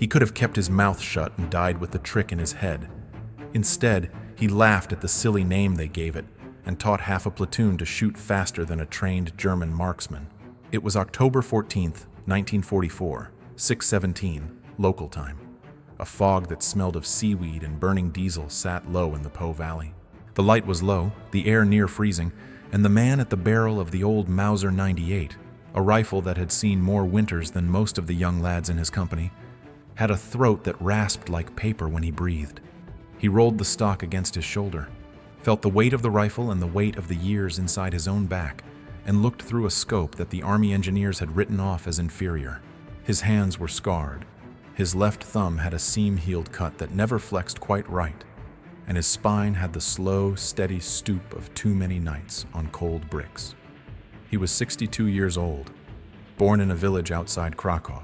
He could have kept his mouth shut and died with the trick in his head. Instead, he laughed at the silly name they gave it and taught half a platoon to shoot faster than a trained German marksman. It was October 14th, 1944, 6:17, local time. A fog that smelled of seaweed and burning diesel sat low in the Po Valley. The light was low, the air near freezing, and the man at the barrel of the old Mauser 98, a rifle that had seen more winters than most of the young lads in his company, had a throat that rasped like paper when he breathed. He rolled the stock against his shoulder, felt the weight of the rifle and the weight of the years inside his own back, and looked through a scope that the Army engineers had written off as inferior. His hands were scarred. His left thumb had a seam-healed cut that never flexed quite right, and his spine had the slow, steady stoop of too many nights on cold bricks. He was 62 years old, born in a village outside Krakow,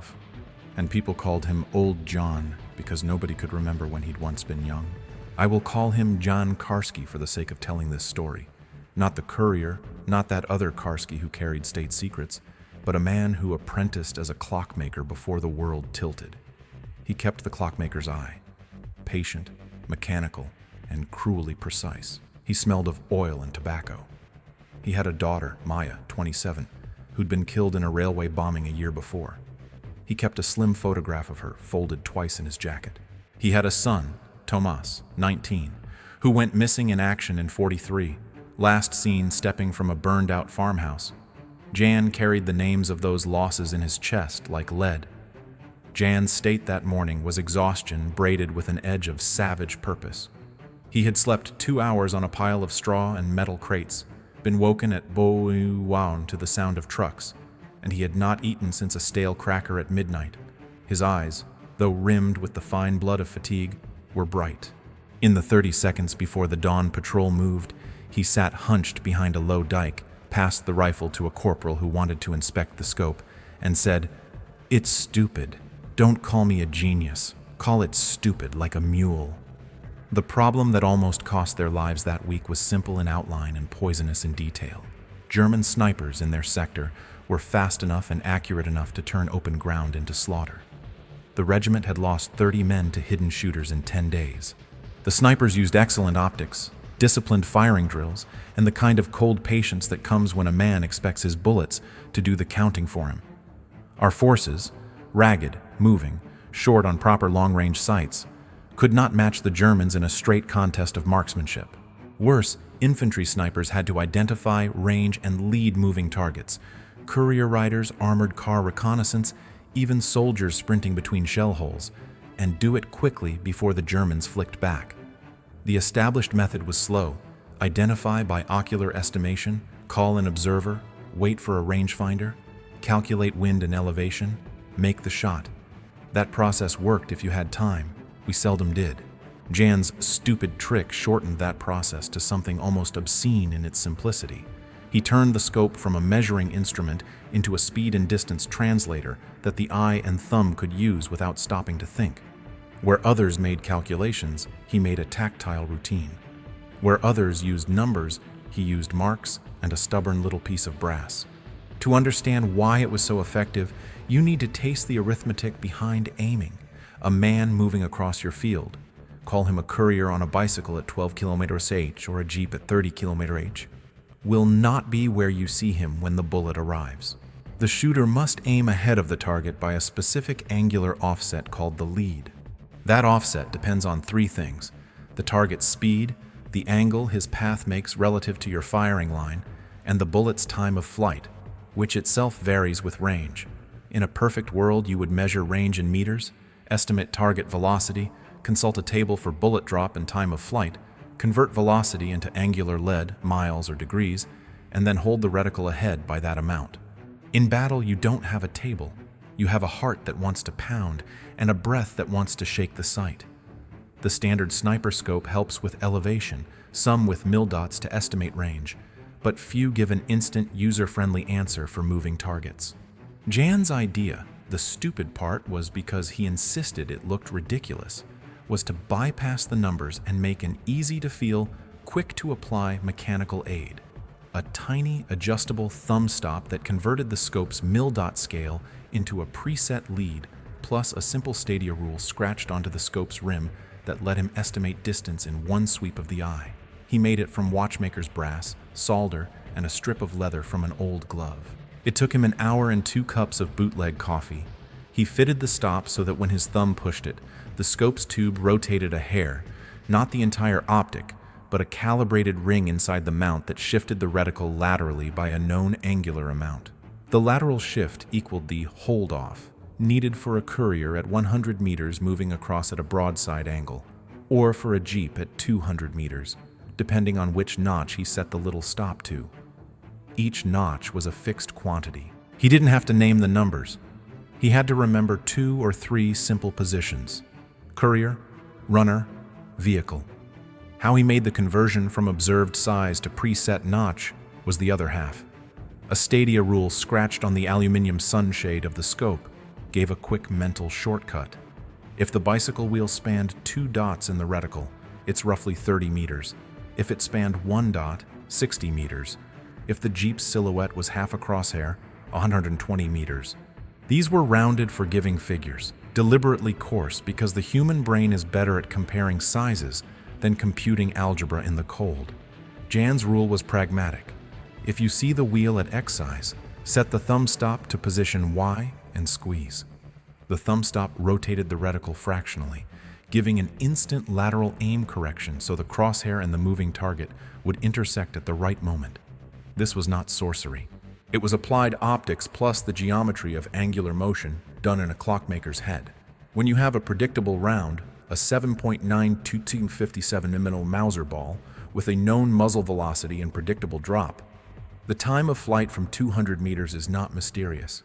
and people called him Old John because nobody could remember when he'd once been young. I will call him Jan Karski for the sake of telling this story. Not the courier, not that other Karski who carried state secrets, but a man who apprenticed as a clockmaker before the world tilted. He kept the clockmaker's eye, patient, mechanical, and cruelly precise. He smelled of oil and tobacco. He had a daughter, Maya, 27, who'd been killed in a railway bombing a year before. He kept a slim photograph of her, folded twice in his jacket. He had a son, Tomas, 19, who went missing in action in 43, last seen stepping from a burned-out farmhouse. Jan carried the names of those losses in his chest like lead. Jan's state that morning was exhaustion braided with an edge of savage purpose. He had slept 2 hours on a pile of straw and metal crates, been woken at Boouan to the sound of trucks, and he had not eaten since a stale cracker at midnight. His eyes, though rimmed with the fine blood of fatigue, were bright. In the 30 seconds before the dawn patrol moved, he sat hunched behind a low dike, passed the rifle to a corporal who wanted to inspect the scope, and said, "It's stupid. Don't call me a genius. Call it stupid like a mule." The problem that almost cost their lives that week was simple in outline and poisonous in detail. German snipers in their sector were fast enough and accurate enough to turn open ground into slaughter. The regiment had lost 30 men to hidden shooters in 10 days. The snipers used excellent optics, disciplined firing drills, and the kind of cold patience that comes when a man expects his bullets to do the counting for him. Our forces, ragged, moving, short on proper long-range sights, could not match the Germans in a straight contest of marksmanship. Worse, infantry snipers had to identify, range, and lead moving targets. Courier riders, armored car reconnaissance, even soldiers sprinting between shell holes, and do it quickly before the Germans flicked back. The established method was slow. Identify by ocular estimation, call an observer, wait for a rangefinder, calculate wind and elevation, make the shot. That process worked if you had time. We seldom did. Jan's stupid trick shortened that process to something almost obscene in its simplicity. He turned the scope from a measuring instrument into a speed and distance translator that the eye and thumb could use without stopping to think. Where others made calculations, he made a tactile routine. Where others used numbers, he used marks and a stubborn little piece of brass. To understand why it was so effective, you need to taste the arithmetic behind aiming. A man moving across your field. Call him a courier on a bicycle at 12 km/h or a jeep at 30 km/h. Will not be where you see him when the bullet arrives. The shooter must aim ahead of the target by a specific angular offset called the lead. That offset depends on 3 things: the target's speed, the angle his path makes relative to your firing line, and the bullet's time of flight, which itself varies with range. In a perfect world, you would measure range in meters, estimate target velocity, consult a table for bullet drop and time of flight, convert velocity into angular lead, miles or degrees, and then hold the reticle ahead by that amount. In battle, you don't have a table. You have a heart that wants to pound and a breath that wants to shake the sight. The standard sniper scope helps with elevation, some with mil dots to estimate range, but few give an instant, user-friendly answer for moving targets. Jan's idea, the stupid part was because he insisted it looked ridiculous, was to bypass the numbers and make an easy-to-feel, quick-to-apply mechanical aid. A tiny, adjustable thumb stop that converted the scope's mil-dot scale into a preset lead plus a simple stadia rule scratched onto the scope's rim that let him estimate distance in one sweep of the eye. He made it from watchmaker's brass, solder, and a strip of leather from an old glove. It took him an hour and 2 cups of bootleg coffee. He fitted the stop so that when his thumb pushed it, the scope's tube rotated a hair, not the entire optic, but a calibrated ring inside the mount that shifted the reticle laterally by a known angular amount. The lateral shift equaled the hold-off, needed for a courier at 100 meters moving across at a broadside angle, or for a jeep at 200 meters, depending on which notch he set the little stop to. Each notch was a fixed quantity. He didn't have to name the numbers. He had to remember 2 or 3 simple positions: courier, runner, vehicle. How he made the conversion from observed size to preset notch was the other half. A stadia rule scratched on the aluminum sunshade of the scope gave a quick mental shortcut. If the bicycle wheel spanned 2 dots in the reticle, it's roughly 30 meters. If it spanned 1 dot, 60 meters. If the Jeep's silhouette was half a crosshair, 120 meters. These were rounded, forgiving figures, deliberately coarse because the human brain is better at comparing sizes than computing algebra in the cold. Jan's rule was pragmatic. If you see the wheel at X size, set the thumb stop to position Y and squeeze. The thumb stop rotated the reticle fractionally, giving an instant lateral aim correction so the crosshair and the moving target would intersect at the right moment. This was not sorcery. It was applied optics plus the geometry of angular motion done in a clockmaker's head. When you have a predictable round, a 7.92257mm Mauser ball with a known muzzle velocity and predictable drop, the time of flight from 200 meters is not mysterious.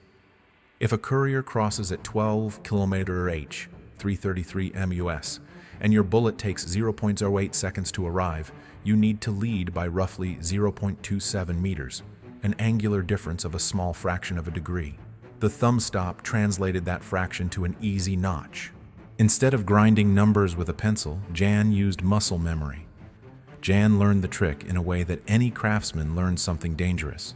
If a courier crosses at 12 km/h, 333 mus, and your bullet takes 0.08 seconds to arrive, you need to lead by roughly 0.27 meters, an angular difference of a small fraction of a degree. The thumb stop translated that fraction to an easy notch. Instead of grinding numbers with a pencil, Jan used muscle memory. Jan learned the trick in a way that any craftsman learns something dangerous.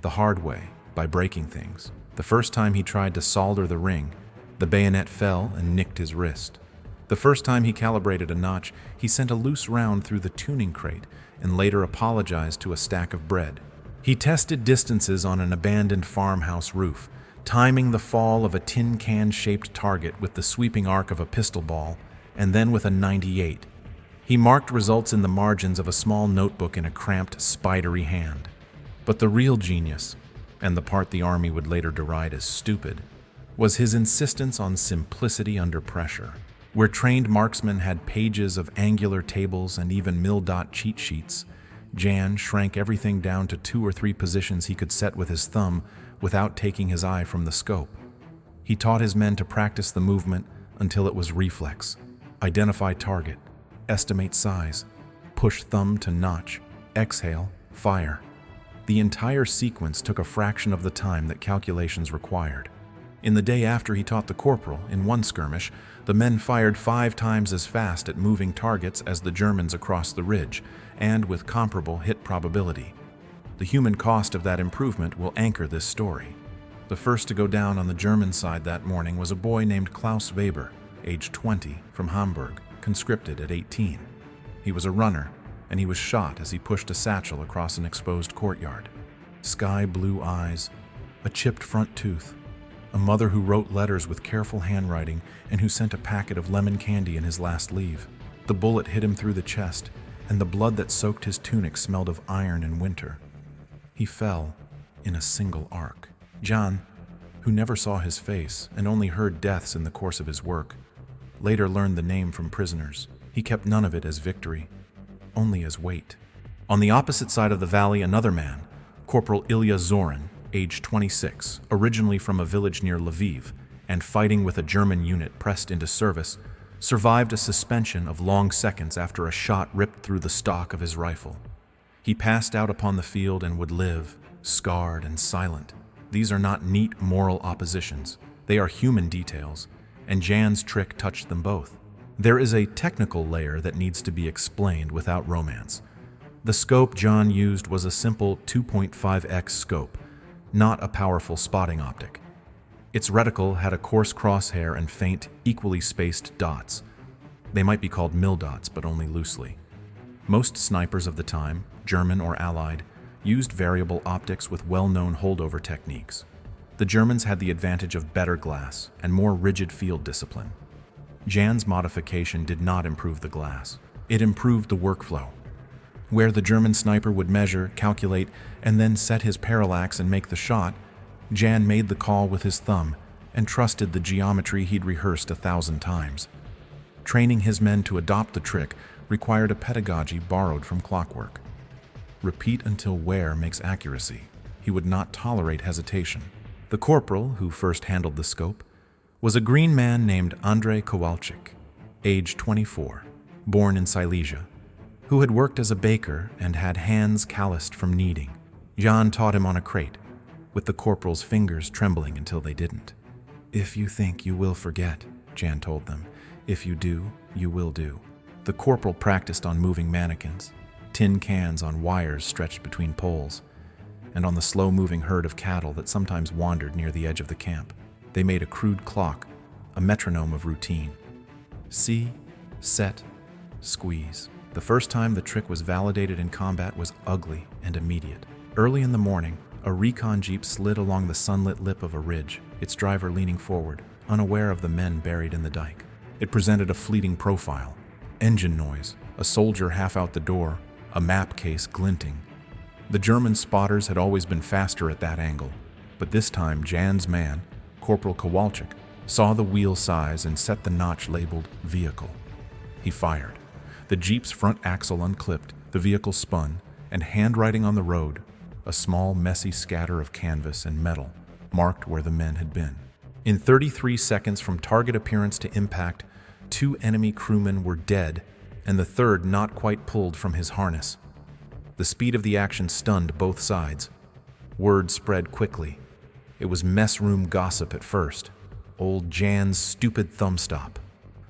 The hard way, by breaking things. The first time he tried to solder the ring, the bayonet fell and nicked his wrist. The first time he calibrated a notch, he sent a loose round through the tuning crate and later apologized to a stack of bread. He tested distances on an abandoned farmhouse roof, timing the fall of a tin can-shaped target with the sweeping arc of a pistol ball, and then with a 98. He marked results in the margins of a small notebook in a cramped, spidery hand. But the real genius, and the part the Army would later deride as stupid, was his insistence on simplicity under pressure. Where trained marksmen had pages of angular tables and even mil-dot cheat sheets, Jan shrank everything down to 2 or 3 positions he could set with his thumb without taking his eye from the scope. He taught his men to practice the movement until it was reflex. Identify target, estimate size, push thumb to notch, exhale, fire. The entire sequence took a fraction of the time that calculations required. In the day after he taught the corporal, in one skirmish, the men fired 5 times as fast at moving targets as the Germans across the ridge, and with comparable hit probability. The human cost of that improvement will anchor this story. The first to go down on the German side that morning was a boy named Klaus Weber, aged 20, from Hamburg, conscripted at 18. He was a runner, and he was shot as he pushed a satchel across an exposed courtyard. Sky blue eyes, a chipped front tooth, a mother who wrote letters with careful handwriting and who sent a packet of lemon candy in his last leave. The bullet hit him through the chest, and the blood that soaked his tunic smelled of iron and winter. He fell in a single arc. Jan, who never saw his face and only heard deaths in the course of his work, later learned the name from prisoners. He kept none of it as victory, only as weight. On the opposite side of the valley, another man, Corporal Ilya Zorin, aged 26, originally from a village near Lviv, and fighting with a German unit pressed into service, survived a suspension of long seconds after a shot ripped through the stock of his rifle. He passed out upon the field and would live, scarred and silent. These are not neat moral oppositions. They are human details, and Jan's trick touched them both. There is a technical layer that needs to be explained without romance. The scope Jan used was a simple 2.5x scope, not a powerful spotting optic. Its reticle had a coarse crosshair and faint, equally spaced dots. They might be called mill dots, but only loosely. Most snipers of the time, German or Allied, used variable optics with well-known holdover techniques. The Germans had the advantage of better glass and more rigid field discipline. Jan's modification did not improve the glass. It improved the workflow. Where the German sniper would measure, calculate, and then set his parallax and make the shot, Jan made the call with his thumb and trusted the geometry he'd rehearsed 1,000 times. Training his men to adopt the trick required a pedagogy borrowed from clockwork. Repeat until wear makes accuracy. He would not tolerate hesitation. The corporal, who first handled the scope, was a green man named Andrei Kowalczyk, age 24, born in Silesia, who had worked as a baker and had hands calloused from kneading. Jan taught him on a crate, with the corporal's fingers trembling until they didn't. "If you think, you will forget," Jan told them. "If you do, you will do." The corporal practiced on moving mannequins, tin cans on wires stretched between poles, and on the slow-moving herd of cattle that sometimes wandered near the edge of the camp. They made a crude clock, a metronome of routine. See, set, squeeze. The first time the trick was validated in combat was ugly and immediate. Early in the morning, a recon jeep slid along the sunlit lip of a ridge, its driver leaning forward, unaware of the men buried in the dike. It presented a fleeting profile. Engine noise, a soldier half out the door, a map case glinting. The German spotters had always been faster at that angle, but this time Jan's man, Corporal Kowalczyk, saw the wheel size and set the notch labeled vehicle. He fired. The jeep's front axle unclipped, the vehicle spun, and handwriting on the road, a small messy scatter of canvas and metal, marked where the men had been. In 33 seconds from target appearance to impact, 2 enemy crewmen were dead, and the third not quite pulled from his harness. The speed of the action stunned both sides. Word spread quickly. It was mess room gossip at first. Old Jan's stupid thumbstop.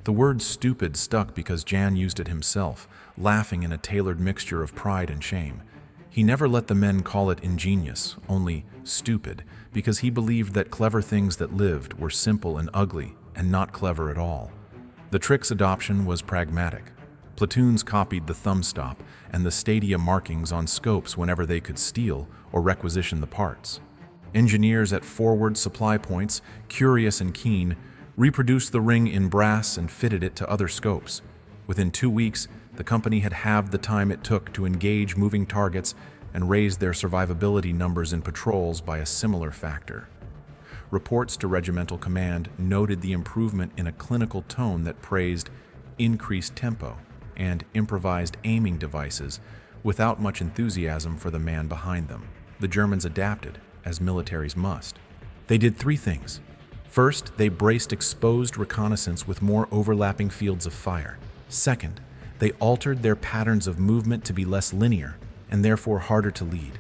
The word stupid stuck because Jan used it himself, laughing in a tailored mixture of pride and shame. He never let the men call it ingenious, only stupid, because he believed that clever things that lived were simple and ugly, and not clever at all. The trick's adoption was pragmatic. Platoons copied the thumbstop and the stadia markings on scopes whenever they could steal or requisition the parts. Engineers at forward supply points, curious and keen, reproduced the ring in brass and fitted it to other scopes. Within 2 weeks, the company had halved the time it took to engage moving targets and raised their survivability numbers in patrols by a similar factor. Reports to regimental command noted the improvement in a clinical tone that praised increased tempo and improvised aiming devices without much enthusiasm for the man behind them. The Germans adapted, as militaries must. They did 3 things. First, they braced exposed reconnaissance with more overlapping fields of fire. Second, they altered their patterns of movement to be less linear and therefore harder to lead.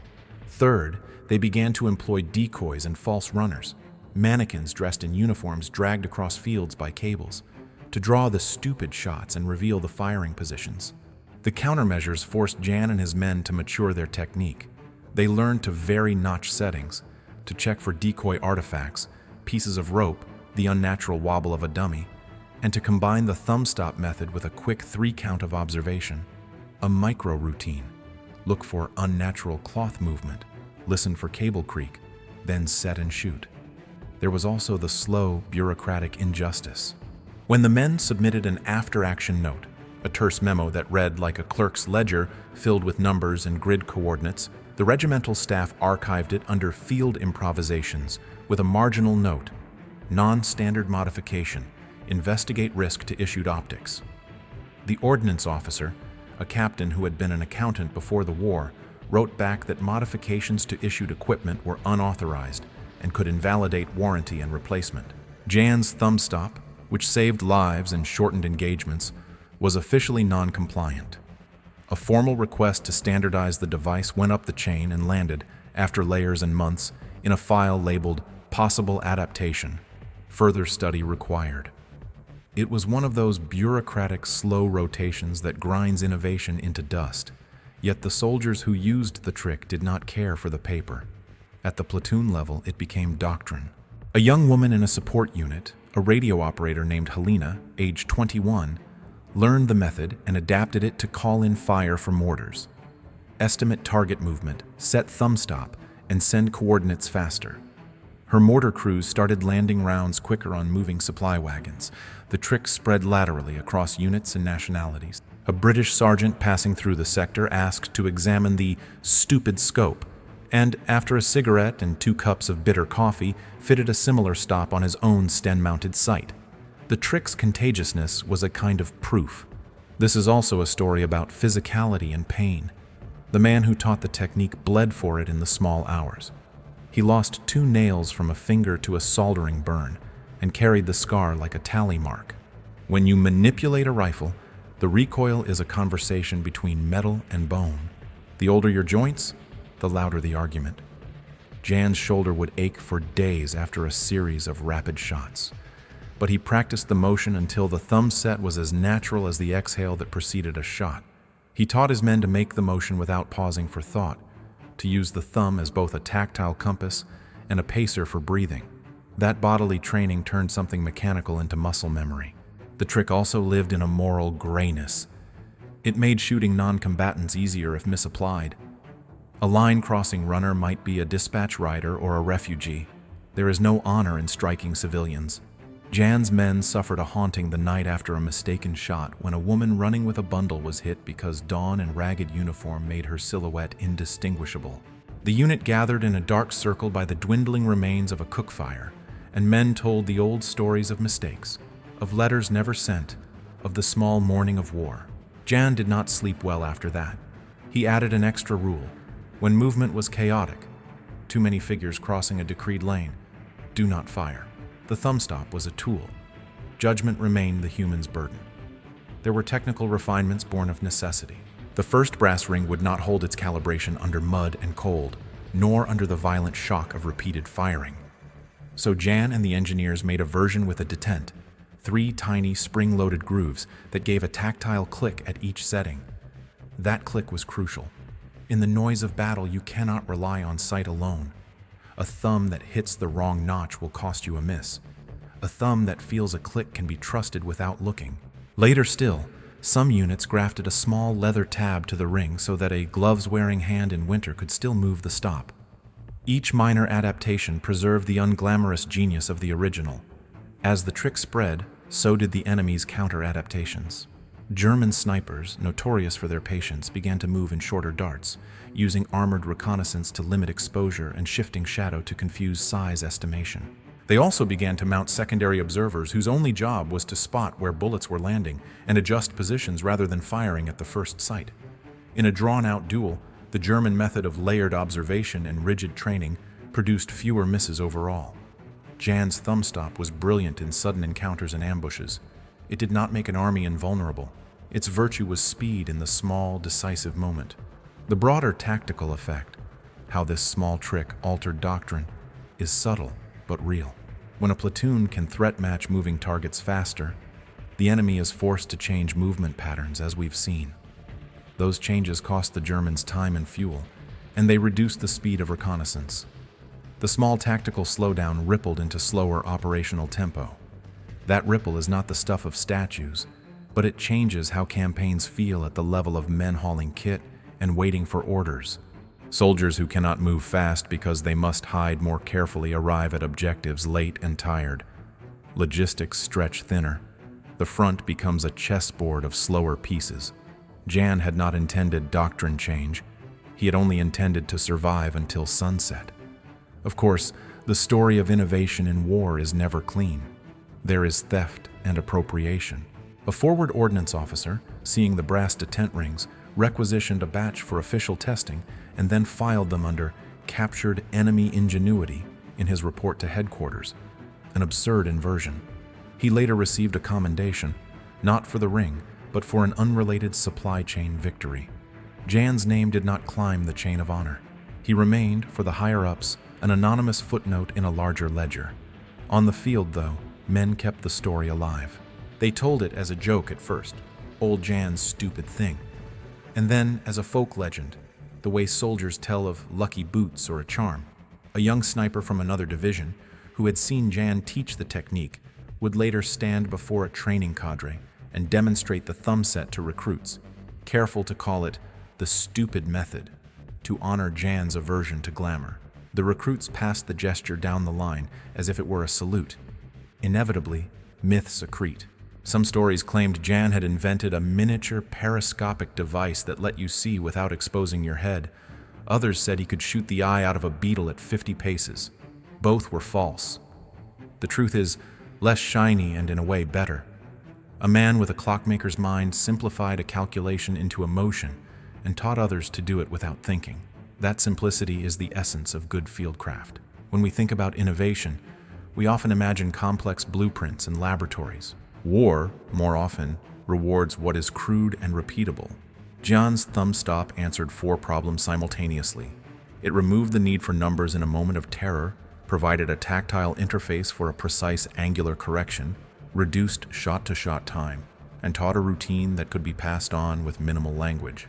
Third, they began to employ decoys and false runners, mannequins dressed in uniforms dragged across fields by cables, to draw the stupid shots and reveal the firing positions. The countermeasures forced Jan and his men to mature their technique. They learned to vary notch settings, to check for decoy artifacts, pieces of rope, the unnatural wobble of a dummy, and to combine the thumbstop method with a quick 3-count of observation. A micro-routine. Look for unnatural cloth movement, listen for cable creak, then set and shoot. There was also the slow, bureaucratic injustice. When the men submitted an after-action note, a terse memo that read like a clerk's ledger filled with numbers and grid coordinates, the regimental staff archived it under field improvisations with a marginal note, non-standard modification, investigate risk to issued optics. The ordnance officer, a captain who had been an accountant before the war, wrote back that modifications to issued equipment were unauthorized and could invalidate warranty and replacement. Jan's thumbstop, which saved lives and shortened engagements, was officially non-compliant. A formal request to standardize the device went up the chain and landed, after layers and months, in a file labeled Possible Adaptation. Further study required. It was one of those bureaucratic slow rotations that grinds innovation into dust, yet the soldiers who used the trick did not care for the paper. At the platoon level, it became doctrine. A young woman in a support unit, a radio operator named Helena, age 21, learned the method and adapted it to call in fire for mortars. Estimate target movement, set thumb stop, and send coordinates faster. Her mortar crews started landing rounds quicker on moving supply wagons. The trick spread laterally across units and nationalities. A British sergeant passing through the sector asked to examine the stupid scope, and after a cigarette and 2 cups of bitter coffee, fitted a similar stop on his own Sten-mounted sight. The trick's contagiousness was a kind of proof. This is also a story about physicality and pain. The man who taught the technique bled for it in the small hours. He lost 2 nails from a finger to a soldering burn and carried the scar like a tally mark. When you manipulate a rifle, the recoil is a conversation between metal and bone. The older your joints, the louder the argument. Jan's shoulder would ache for days after a series of rapid shots. But he practiced the motion until the thumb set was as natural as the exhale that preceded a shot. He taught his men to make the motion without pausing for thought, to use the thumb as both a tactile compass and a pacer for breathing. That bodily training turned something mechanical into muscle memory. The trick also lived in a moral grayness. It made shooting non-combatants easier if misapplied. A line-crossing runner might be a dispatch rider or a refugee. There is no honor in striking civilians. Jan's men suffered a haunting the night after a mistaken shot when a woman running with a bundle was hit because dawn and ragged uniform made her silhouette indistinguishable. The unit gathered in a dark circle by the dwindling remains of a cook fire, and men told the old stories of mistakes, of letters never sent, of the small morning of war. Jan did not sleep well after that. He added an extra rule. When movement was chaotic, too many figures crossing a decreed lane, do not fire. The thumb stop was a tool. Judgment remained the human's burden. There were technical refinements born of necessity. The first brass ring would not hold its calibration under mud and cold, nor under the violent shock of repeated firing. So Jan and the engineers made a version with a detent, 3 tiny spring-loaded grooves that gave a tactile click at each setting. That click was crucial. In the noise of battle, you cannot rely on sight alone. A thumb that hits the wrong notch will cost you a miss. A thumb that feels a click can be trusted without looking. Later still, some units grafted a small leather tab to the ring so that a gloves-wearing hand in winter could still move the stop. Each minor adaptation preserved the unglamorous genius of the original. As the trick spread, so did the enemy's counter-adaptations. German snipers, notorious for their patience, began to move in shorter darts, using armored reconnaissance to limit exposure and shifting shadow to confuse size estimation. They also began to mount secondary observers whose only job was to spot where bullets were landing and adjust positions rather than firing at the first sight. In a drawn-out duel, the German method of layered observation and rigid training produced fewer misses overall. Jan's thumb stop was brilliant in sudden encounters and ambushes. It did not make an army invulnerable. Its virtue was speed in the small, decisive moment. The broader tactical effect, how this small trick altered doctrine, is subtle but real. When a platoon can threat match moving targets faster, the enemy is forced to change movement patterns, as we've seen. Those changes cost the Germans time and fuel, and they reduced the speed of reconnaissance. The small tactical slowdown rippled into slower operational tempo. That ripple is not the stuff of statues, but it changes how campaigns feel at the level of men hauling kit and waiting for orders. Soldiers who cannot move fast because they must hide more carefully arrive at objectives late and tired. Logistics stretch thinner. The front becomes a chessboard of slower pieces. Jan had not intended doctrine change. He had only intended to survive until sunset. Of course, the story of innovation in war is never clean. There is theft and appropriation. A forward ordnance officer, seeing the brass detent rings, requisitioned a batch for official testing and then filed them under captured enemy ingenuity in his report to headquarters, an absurd inversion. He later received a commendation, not for the ring, but for an unrelated supply chain victory. Jan's name did not climb the chain of honor. He remained, for the higher-ups, an anonymous footnote in a larger ledger. On the field, though, men kept the story alive. They told it as a joke at first, old Jan's stupid thing, and then as a folk legend, the way soldiers tell of lucky boots or a charm. A young sniper from another division, who had seen Jan teach the technique, would later stand before a training cadre and demonstrate the thumb set to recruits, careful to call it the stupid method, to honor Jan's aversion to glamour. The recruits passed the gesture down the line as if it were a salute. Inevitably, myths accrete. Some stories claimed Jan had invented a miniature periscopic device that let you see without exposing your head. Others said he could shoot the eye out of a beetle at 50 paces. Both were false. The truth is, less shiny and in a way better. A man with a clockmaker's mind simplified a calculation into a motion and taught others to do it without thinking. That simplicity is the essence of good fieldcraft. When we think about innovation, we often imagine complex blueprints and laboratories. War, more often, rewards what is crude and repeatable. Jan's thumbstop answered 4 problems simultaneously. It removed the need for numbers in a moment of terror, provided a tactile interface for a precise angular correction, reduced shot-to-shot time, and taught a routine that could be passed on with minimal language.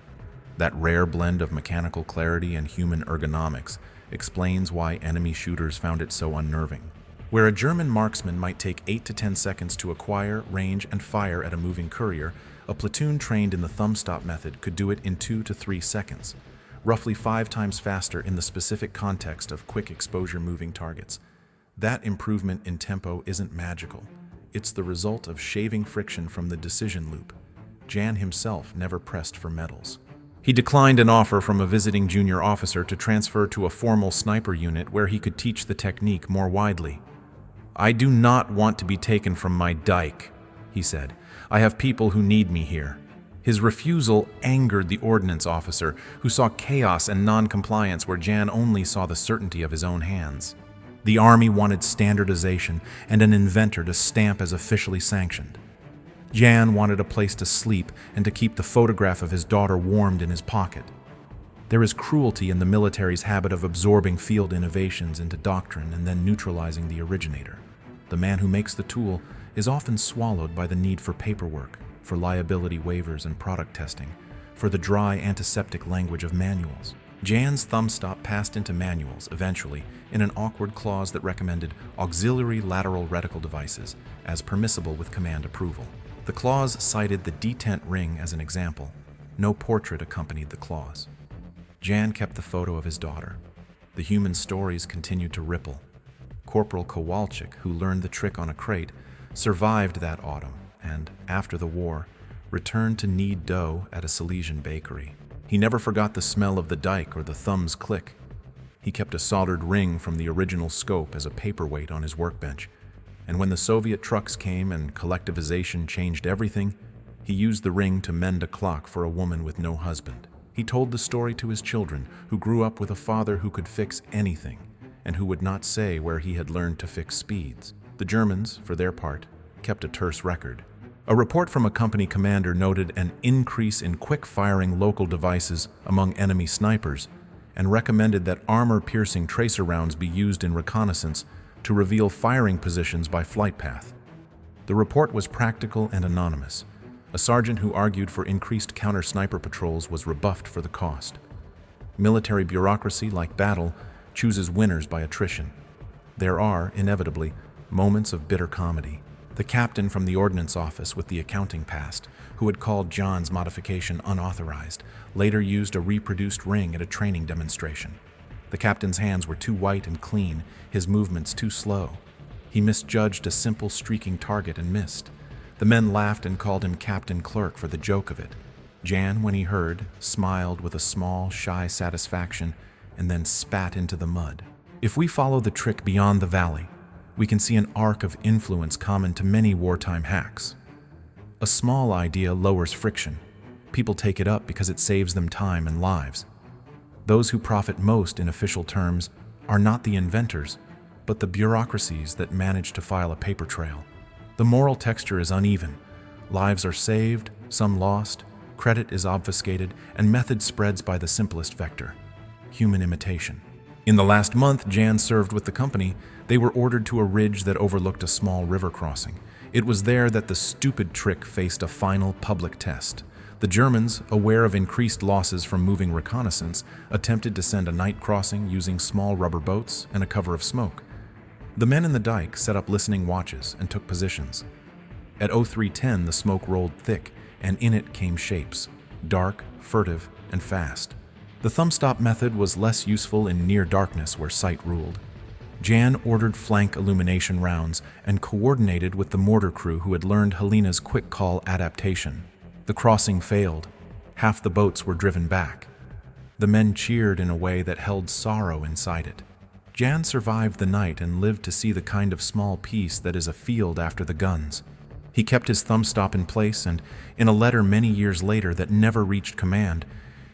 That rare blend of mechanical clarity and human ergonomics explains why enemy shooters found it so unnerving. Where a German marksman might take 8 to 10 seconds to acquire, range, and fire at a moving courier, a platoon trained in the thumbstop method could do it in 2 to 3 seconds, roughly 5 times faster in the specific context of quick exposure moving targets. That improvement in tempo isn't magical. It's the result of shaving friction from the decision loop. Jan himself never pressed for medals. He declined an offer from a visiting junior officer to transfer to a formal sniper unit where he could teach the technique more widely. "I do not want to be taken from my dike," he said. "I have people who need me here." His refusal angered the ordnance officer, who saw chaos and non-compliance where Jan only saw the certainty of his own hands. The army wanted standardization and an inventor to stamp as officially sanctioned. Jan wanted a place to sleep and to keep the photograph of his daughter warmed in his pocket. There is cruelty in the military's habit of absorbing field innovations into doctrine and then neutralizing the originator. The man who makes the tool is often swallowed by the need for paperwork, for liability waivers and product testing, for the dry antiseptic language of manuals. Jan's thumbstop passed into manuals, eventually, in an awkward clause that recommended auxiliary lateral reticle devices as permissible with command approval. The clause cited the detent ring as an example. No portrait accompanied the clause. Jan kept the photo of his daughter. The human stories continued to ripple. Corporal Kowalczyk, who learned the trick on a crate, survived that autumn and, after the war, returned to knead dough at a Silesian bakery. He never forgot the smell of the dike or the thumb's click. He kept a soldered ring from the original scope as a paperweight on his workbench. And when the Soviet trucks came and collectivization changed everything, he used the ring to mend a clock for a woman with no husband. He told the story to his children, who grew up with a father who could fix anything, and who would not say where he had learned to fix speeds. The Germans, for their part, kept a terse record. A report from a company commander noted an increase in quick-firing local devices among enemy snipers and recommended that armor-piercing tracer rounds be used in reconnaissance to reveal firing positions by flight path. The report was practical and anonymous. A sergeant who argued for increased counter-sniper patrols was rebuffed for the cost. Military bureaucracy, like battle, chooses winners by attrition. There are, inevitably, moments of bitter comedy. The captain from the ordnance office with the accounting past, who had called Jan's modification unauthorized, later used a reproduced ring at a training demonstration. The captain's hands were too white and clean, his movements too slow. He misjudged a simple streaking target and missed. The men laughed and called him Captain Clerk for the joke of it. Jan, when he heard, smiled with a small, shy satisfaction and then spat into the mud. If we follow the trick beyond the valley, we can see an arc of influence common to many wartime hacks. A small idea lowers friction. People take it up because it saves them time and lives. Those who profit most in official terms are not the inventors, but the bureaucracies that manage to file a paper trail. The moral texture is uneven. Lives are saved, some lost, credit is obfuscated, and method spreads by the simplest vector: human imitation. In the last month Jan served with the company, they were ordered to a ridge that overlooked a small river crossing. It was there that the stupid trick faced a final public test. The Germans, aware of increased losses from moving reconnaissance, attempted to send a night crossing using small rubber boats and a cover of smoke. The men in the dike set up listening watches and took positions. At 03:10, the smoke rolled thick, and in it came shapes, dark, furtive, and fast. The thumb-stop method was less useful in near darkness where sight ruled. Jan ordered flank illumination rounds and coordinated with the mortar crew who had learned Helena's quick call adaptation. The crossing failed. Half the boats were driven back. The men cheered in a way that held sorrow inside it. Jan survived the night and lived to see the kind of small peace that is a field after the guns. He kept his thumb-stop in place, and in a letter many years later that never reached command,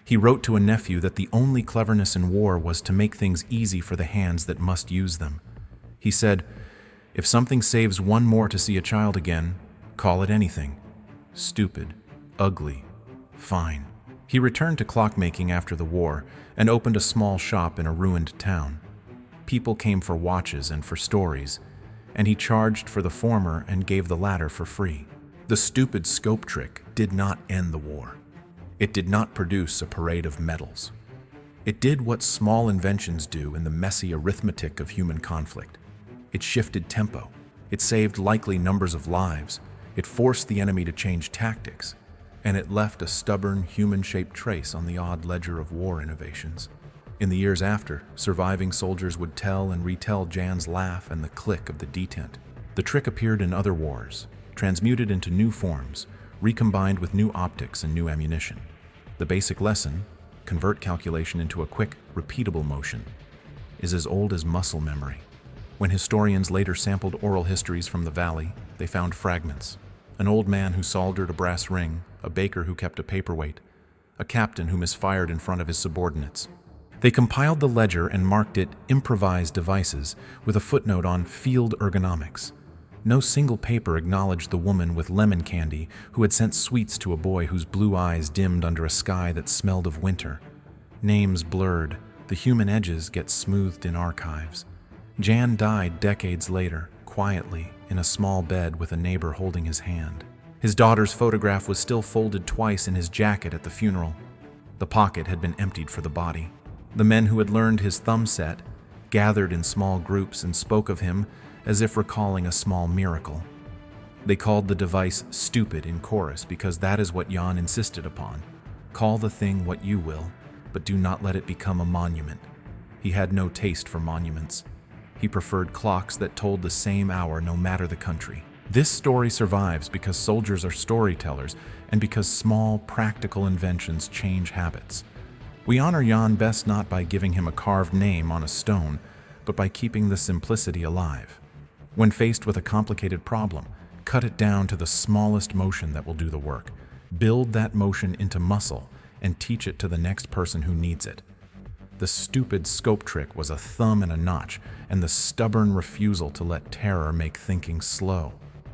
he wrote to a nephew that the only cleverness in war was to make things easy for the hands that must use them. He said, "If something saves one more to see a child again, call it anything. Stupid, ugly, fine." He returned to clockmaking after the war and opened a small shop in a ruined town. People came for watches and for stories, and he charged for the former and gave the latter for free. The stupid scope trick did not end the war. It did not produce a parade of medals. It did what small inventions do in the messy arithmetic of human conflict. It shifted tempo. It saved likely numbers of lives. It forced the enemy to change tactics. And it left a stubborn, human-shaped trace on the odd ledger of war innovations. In the years after, surviving soldiers would tell and retell Jan's laugh and the click of the detent. The trick appeared in other wars, transmuted into new forms, recombined with new optics and new ammunition. The basic lesson, convert calculation into a quick, repeatable motion, is as old as muscle memory. When historians later sampled oral histories from the valley, they found fragments. An old man who soldered a brass ring, a baker who kept a paperweight, a captain who misfired in front of his subordinates. They compiled the ledger and marked it improvised devices with a footnote on field ergonomics. No single paper acknowledged the woman with lemon candy who had sent sweets to a boy whose blue eyes dimmed under a sky that smelled of winter. Names blurred, the human edges get smoothed in archives. Jan died decades later, quietly, in a small bed with a neighbor holding his hand. His daughter's photograph was still folded twice in his jacket at the funeral. The pocket had been emptied for the body. The men who had learned his thumb set gathered in small groups and spoke of him as if recalling a small miracle. They called the device stupid in chorus because that is what Jan insisted upon. Call the thing what you will, but do not let it become a monument. He had no taste for monuments. He preferred clocks that told the same hour no matter the country. This story survives because soldiers are storytellers and because small, practical inventions change habits. We honor Jan best not by giving him a carved name on a stone, but by keeping the simplicity alive. When faced with a complicated problem, cut it down to the smallest motion that will do the work. Build that motion into muscle and teach it to the next person who needs it. The stupid scope trick was a thumb and a notch, and the stubborn refusal to let terror make thinking slow.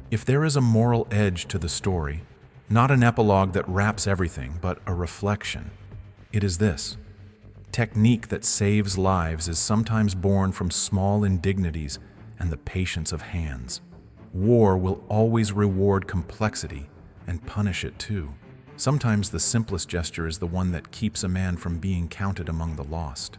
If there is a moral edge to the story, not an epilogue that wraps everything, but a reflection, it is this: technique that saves lives is sometimes born from small indignities and the patience of hands. War will always reward complexity and punish it too. Sometimes the simplest gesture is the one that keeps a man from being counted among the lost.